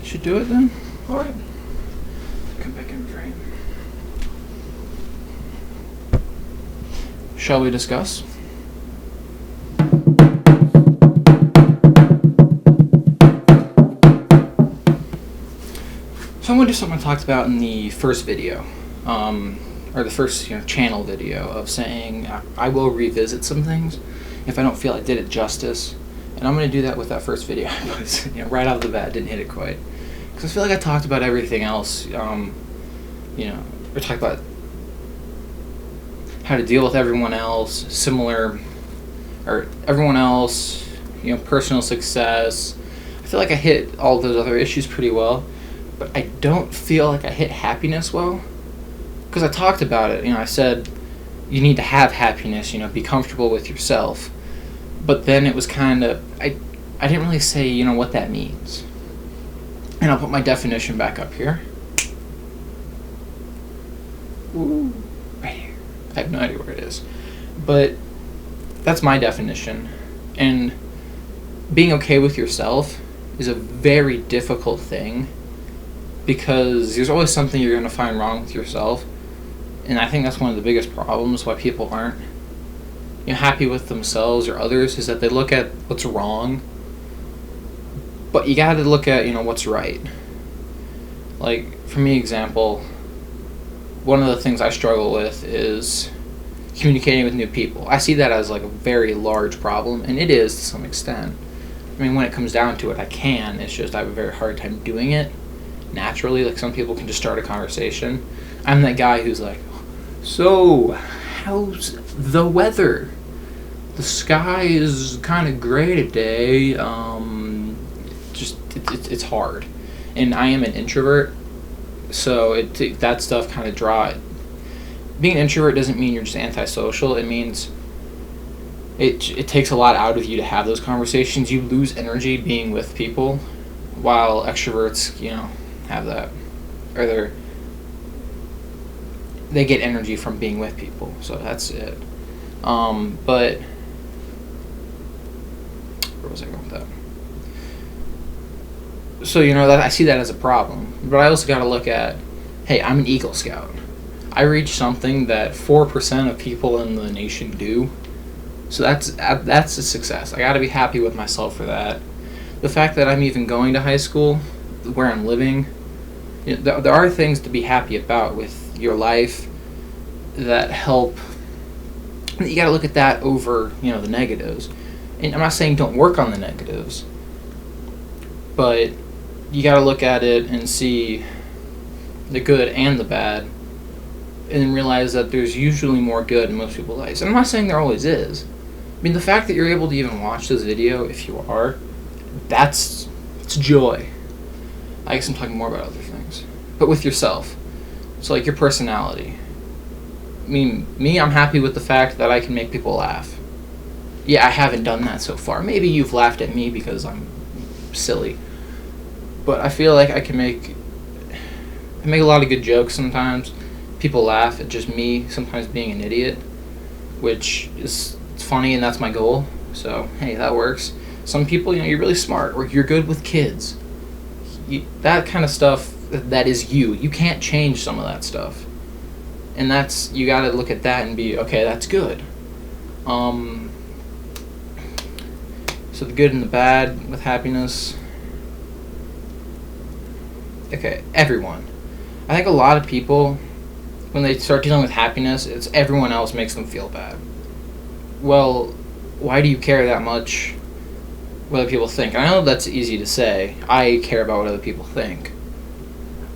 Should do it then? Alright. Come back in frame. Shall we discuss? So I'm going to do something I talked about in the first video, or the first channel video, of saying I will revisit some things if I don't feel I did it justice. And I'm going to do that with that first video. Right out of the bat, didn't hit it quite. Because I feel like I talked about everything else, or talked about how to deal with everyone else, personal success. I feel like I hit all those other issues pretty well, but I don't feel like I hit happiness well. Because I talked about it, I said you need to have happiness, be comfortable with yourself. But then it was kind of, I didn't really say, what that means. And I'll put my definition back up here. Ooh, right here. I have no idea where it is. But that's my definition. And being okay with yourself is a very difficult thing, because there's always something you're going to find wrong with yourself. And I think that's one of the biggest problems why people aren't happy with themselves or others, is that they look at what's wrong, but you got to look at what's right. Like, for me, example, one of the things I struggle with is communicating with new people. I see that as like a very large problem, and it is to some extent. I mean, when it comes down to it, I can. It's just I have a very hard time doing it naturally. Like, some people can just start a conversation. I'm that guy who's like, so, how's the weather? The sky is kind of gray today. It's hard. And I am an introvert, so that stuff kind of being an introvert doesn't mean you're just antisocial. It means it takes a lot out of you to have those conversations. You lose energy being with people, while extroverts, have that. Or they get energy from being with people. So that's it. But where was I going with that? So, that I see that as a problem. But I also got to look at, hey, I'm an Eagle Scout. I reach something that 4% of people in the nation do. So that's a success. I got to be happy with myself for that. The fact that I'm even going to high school, where I'm living, there are things to be happy about with your life that help. You got to look at that over, the negatives. And I'm not saying don't work on the negatives, but you got to look at it and see the good and the bad, and then realize that there's usually more good in most people's lives. And I'm not saying there always is. I mean, the fact that you're able to even watch this video, if you are, it's joy. I guess I'm talking more about other things. But with yourself. So, like, your personality. I mean, I'm happy with the fact that I can make people laugh. Yeah, I haven't done that so far. Maybe you've laughed at me because I'm silly. But I feel like I make a lot of good jokes sometimes. People laugh at just me sometimes being an idiot, which is funny, and that's my goal. So, hey, that works. Some people, you're really smart, or you're good with kids. That kind of stuff, that is you. You can't change some of that stuff. And you gotta look at that and be, okay, that's good. So the good and the bad with happiness. Okay, everyone. I think a lot of people, when they start dealing with happiness, it's everyone else makes them feel bad. Well, why do you care that much what other people think? I know that's easy to say. I care about what other people think.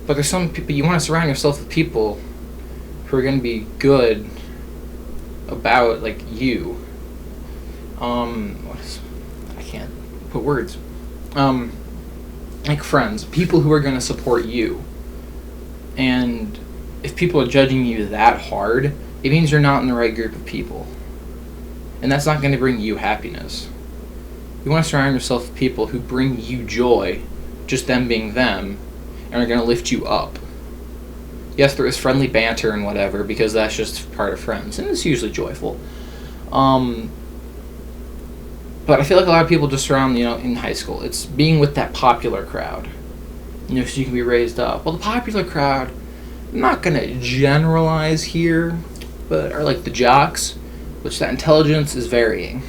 But there's some people, you want to surround yourself with people who are going to be good about, like, you. I can't put words. Like friends, people who are going to support you. And if people are judging you that hard, it means you're not in the right group of people. And that's not going to bring you happiness. You want to surround yourself with people who bring you joy, just them being them, and are going to lift you up. Yes, there is friendly banter and whatever, because that's just part of friends, and it's usually joyful. But I feel like a lot of people just surround, in high school, it's being with that popular crowd. so you can be raised up. Well, the popular crowd, I'm not gonna generalize here, but are like the jocks, which that intelligence is varying.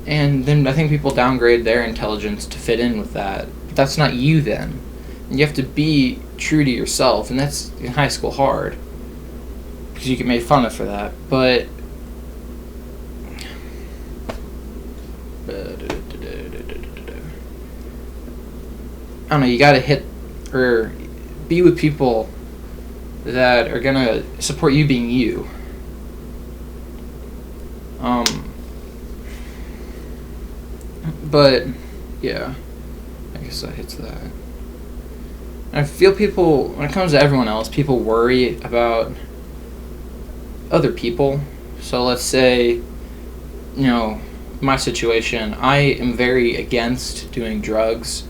And then I think people downgrade their intelligence to fit in with that. But that's not you then. And you have to be true to yourself, and that's in high school hard. Because you get made fun of for that. But I don't know, you gotta hit or be with people that are gonna support you being you. But yeah, I guess that hits that. I feel people, when it comes to everyone else, people worry about other people. So let's say, my situation, I am very against doing drugs.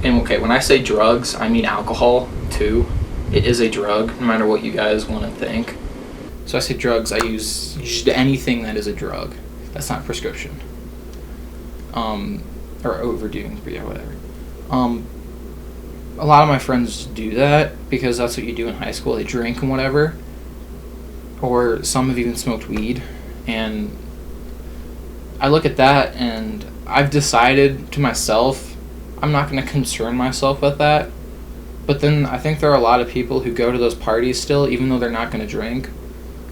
And okay, when I say drugs, I mean alcohol too. It is a drug, no matter what you guys want to think. So I say drugs, I use just anything that is a drug. That's not prescription. Or overdoing, but yeah, whatever. A lot of my friends do that because that's what you do in high school. They drink and whatever. Or some have even smoked weed. And I look at that and I've decided to myself, I'm not going to concern myself with that. But then I think there are a lot of people who go to those parties still, even though they're not going to drink.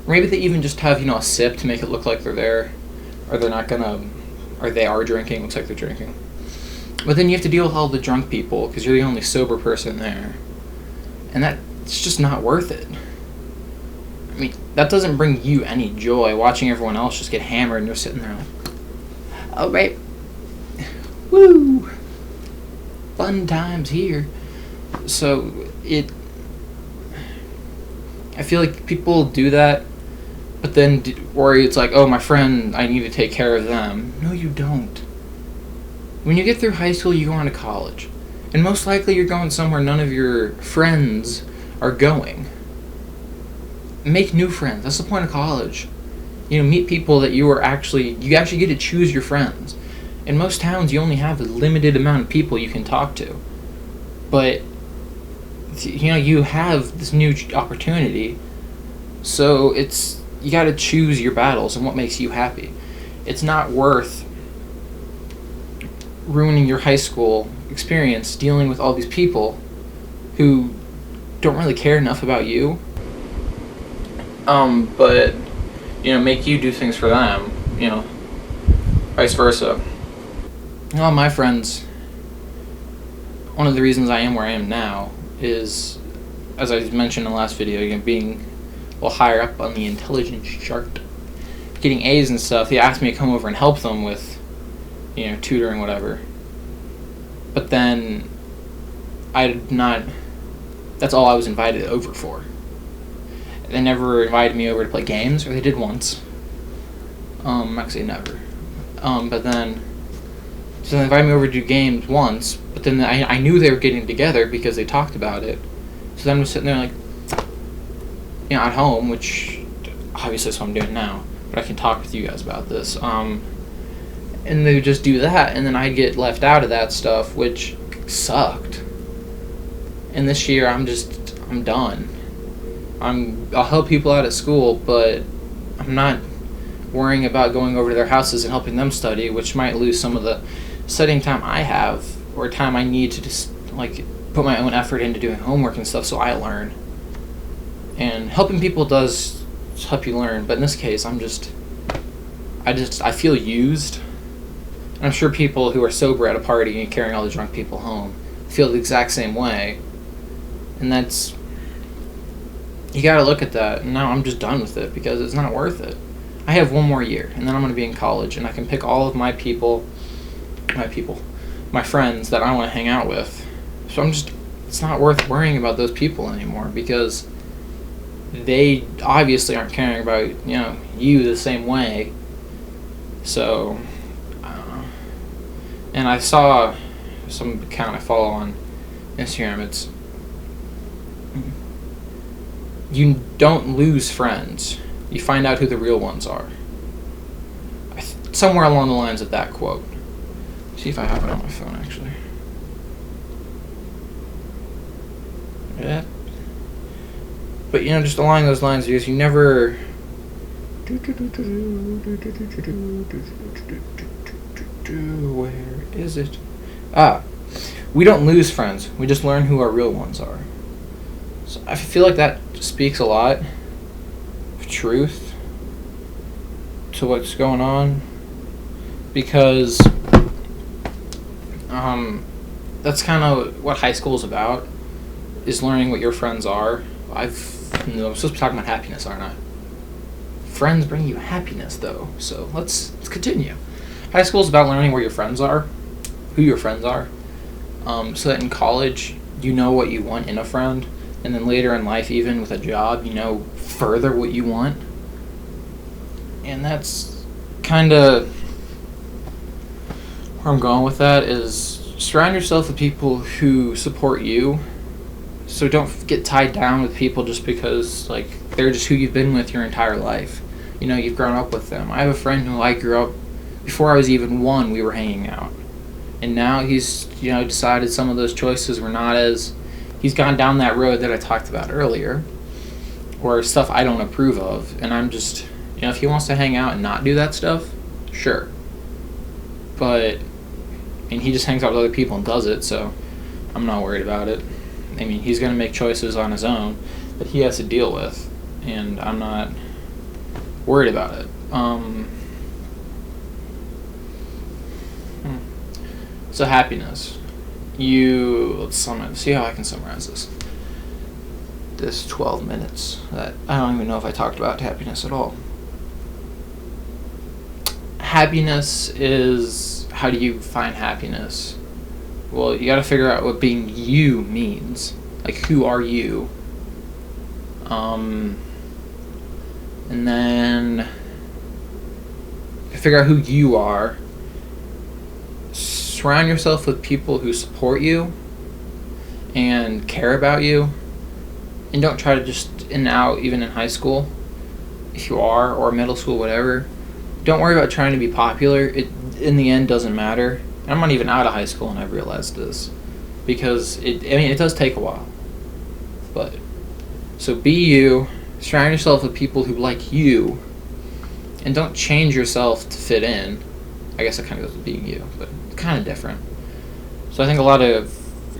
Or maybe they even just have, a sip to make it look like they're there. Or they're not going to, or they are drinking, looks like they're drinking. But then you have to deal with all the drunk people because you're the only sober person there. And that's just not worth it. I mean, that doesn't bring you any joy watching everyone else just get hammered and you're sitting there like, oh, right. Woo! Fun times here. So, I feel like people do that, but then worry it's like, oh, my friend, I need to take care of them. No, you don't. When you get through high school, you go on to college. And most likely you're going somewhere none of your friends are going. Make new friends. That's the point of college. Meet people that you actually get to choose your friends. In most towns, you only have a limited amount of people you can talk to. But, you have this new opportunity. So you gotta choose your battles and what makes you happy. It's not worth ruining your high school experience dealing with all these people who don't really care enough about you. But, make you do things for them, vice versa. My friends, one of the reasons I am where I am now is, as I mentioned in the last video, being a little higher up on the intelligence chart, getting A's and stuff. They asked me to come over and help them with, tutoring, whatever. But then, that's all I was invited over for. They never invited me over to play games, or they did once. Actually never. But then, so they invited me over to do games once, but then I knew they were getting together because they talked about it. So then I was sitting there like, at home, which obviously is what I'm doing now, but I can talk with you guys about this. And they would just do that, and then I'd get left out of that stuff, which sucked. And this year, I'm done. I'll help people out at school, but I'm not worrying about going over to their houses and helping them study, which might lose some of the studying time I have, or time I need to just, put my own effort into doing homework and stuff so I learn. And helping people does help you learn, but in this case, I feel used. And I'm sure people who are sober at a party and carrying all the drunk people home feel the exact same way. And you gotta look at that, and now I'm just done with it because it's not worth it. I have one more year, and then I'm gonna be in college, and I can pick all of my friends that I want to hang out with. So it's not worth worrying about those people anymore because they obviously aren't caring about, you the same way. So, and I saw some account I follow on Instagram, it's, you don't lose friends. You find out who the real ones are. Somewhere along the lines of that quote. See if I have it on my phone, actually. Yeah. But just along those lines, because you never. Where is it? We don't lose friends. We just learn who our real ones are. So I feel like that speaks a lot of truth to what's going on, because that's kind of what high school is about, is learning what your friends are. I'm supposed to be talking about happiness, aren't I? Friends bring you happiness, though, so let's continue. High school is about learning where your friends are, who your friends are, so that in college you know what you want in a friend, and then later in life, even with a job, you know further what you want. And that's kind of where I'm going with that, is surround yourself with people who support you. So don't get tied down with people just because they're just who you've been with your entire life. You've grown up with them. I have a friend who I grew up, before I was even one, we were hanging out. And now he's, decided some of those choices were not as, he's gone down that road that I talked about earlier, or stuff I don't approve of. And I'm just, if he wants to hang out and not do that stuff, sure. But, he just hangs out with other people and does it, so I'm not worried about it. He's going to make choices on his own that he has to deal with, and I'm not worried about it. So happiness. Let's see how I can summarize this 12 minutes. That I don't even know if I talked about happiness at all. Happiness is, how do you find happiness? Well, you gotta figure out what being you means. Who are you? And then figure out who you are. Surround yourself with people who support you and care about you. And don't try to just, now, even in high school, if you are, or middle school, whatever, don't worry about trying to be popular. It, in the end, doesn't matter. I'm not even out of high school, and I've realized this, because it does take a while. But so be you, surround yourself with people who like you, and don't change yourself to fit in. I guess it kind of goes with being you, but it's kind of different. So I think a lot of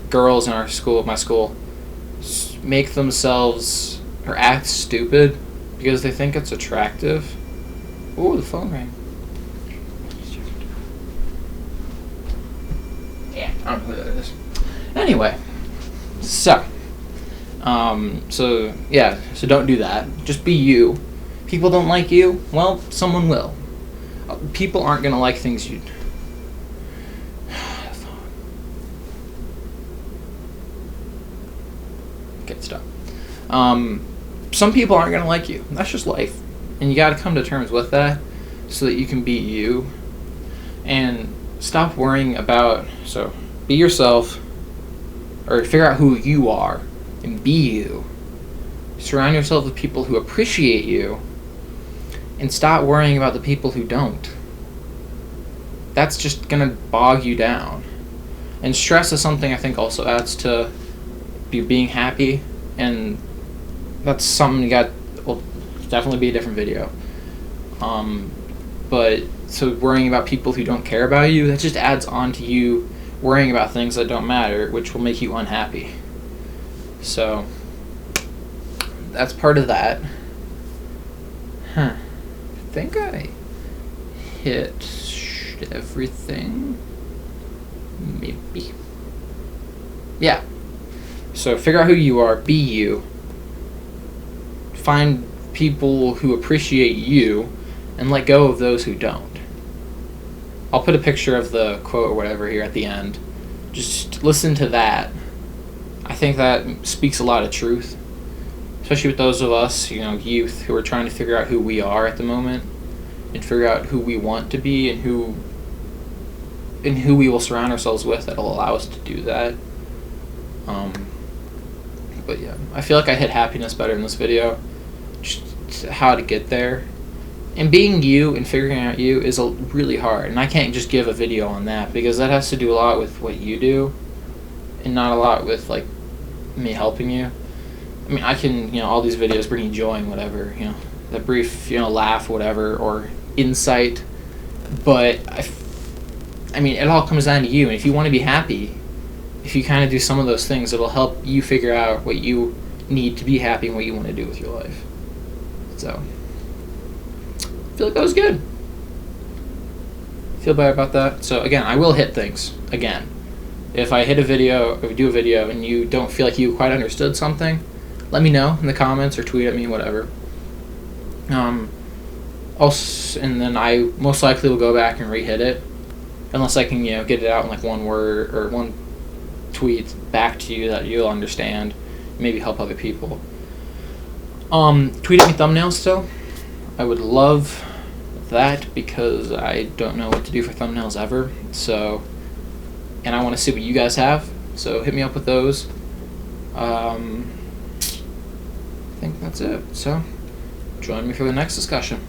girls in my school, make themselves or act stupid because they think it's attractive. Ooh, the phone rang. Yeah, I don't know who that is. Anyway, so don't do that. Just be you. People don't like you, well, someone will. People aren't gonna like things you. Okay, stop. Some people aren't gonna like you. That's just life, and you got to come to terms with that, so that you can be you, and stop worrying about. So, be yourself, or figure out who you are, and be you. Surround yourself with people who appreciate you, and stop worrying about the people who don't. That's just gonna bog you down. And stress is something I think also adds to being happy, and that's something will definitely be a different video. But so worrying about people who don't care about you, that just adds on to you worrying about things that don't matter, which will make you unhappy. So that's part of that. I think I hit everything. Maybe. Yeah. So figure out who you are, be you. Find people who appreciate you, and let go of those who don't. I'll put a picture of the quote or whatever here at the end. Just listen to that. I think that speaks a lot of truth, especially with those of us, youth, who are trying to figure out who we are at the moment, and figure out who we want to be, and who we will surround ourselves with that'll allow us to do that. But yeah, I feel like I hit happiness better in this video. Just how to get there. And being you and figuring out you is really hard. And I can't just give a video on that, because that has to do a lot with what you do, and not a lot with me helping you. I mean, I can, all these videos bring you joy and whatever, that brief, laugh, whatever, or insight. But I mean, it all comes down to you. And if you want to be happy, if you kind of do some of those things, it'll help you figure out what you need to be happy and what you want to do with your life. So, I feel like that was good. Feel better about that. So again, I will hit things again. If I hit a video, if we do a video and you don't feel like you quite understood something, let me know in the comments or tweet at me, whatever. Also, and then I most likely will go back and re-hit it, unless I can, get it out in like one word or one tweet back to you that you'll understand, maybe help other people. Tweet at me thumbnails still. I would love that because I don't know what to do for thumbnails ever. So, and I want to see what you guys have. So hit me up with those. I think that's it. So join me for the next discussion.